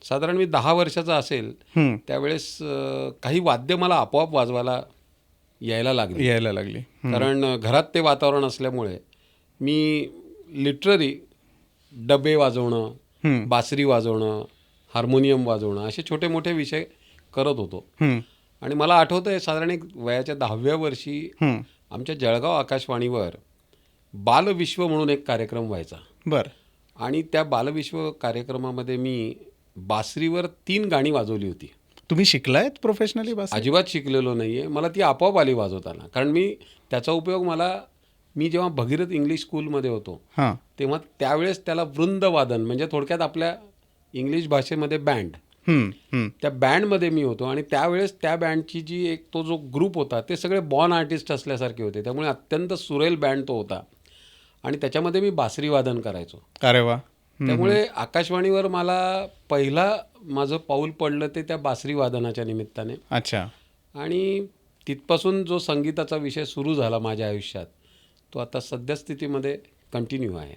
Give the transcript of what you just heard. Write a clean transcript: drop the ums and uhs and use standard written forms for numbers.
साधारण मी 10 वर्षाचा असेल त्यावेळेस काही वाद्य मला आपोआप वाजवायला यायला लागली. कारण घरात ते वातावरण असल्यामुळे मी लिटरली डबे वाजवणं, बासरी वाजवणं, हार्मोनियम वाजवणं असे छोटे मोठे विषय करत होतो. आणि मला आठवतंय साधारण एक वयाच्या 10व्या वर्षी आमच्या जळगाव आकाशवाणीवर बालविश्व म्हणून एक कार्यक्रम व्हायचा. आणि त्या बालविश्व कार्यक्रमामध्ये मी बासरीवर 3 गाणी वाजवली होती. तुम्ही शिकलायत प्रोफेशनली बासरी? अजिबात शिकलेलो नाही आहे. मला ती आपोआप आली वाजवताना. कारण त्याचा उपयोग मी जेव्हा भगीरथ इंग्लिश स्कूलमध्ये होतो तेव्हा त्यावेळेस त्याला वृंदवादन म्हणजे थोडक्यात आपल्या इंग्लिश भाषेमध्ये बँड, त्या बँडमध्ये मी होतो. आणि त्यावेळेस त्या बँडची तो जो ग्रुप होता ते सगळे बॉर्न आर्टिस्ट असल्यासारखे होते. त्यामुळे अत्यंत सुरेल बँड तो होता. आणि त्याच्यामध्ये मी बासरी वादन करायचो. अरे वा. त्यामुळे आकाशवाणीवर मला पहिला माझं पाऊल पडलं ते त्या बासरी वादनाच्या निमित्ताने. अच्छा. आणि तिथपासून जो संगीताचा विषय सुरू झाला माझ्या आयुष्यात तो आता सद्यस्थितीमध्ये कंटिन्यू आहे.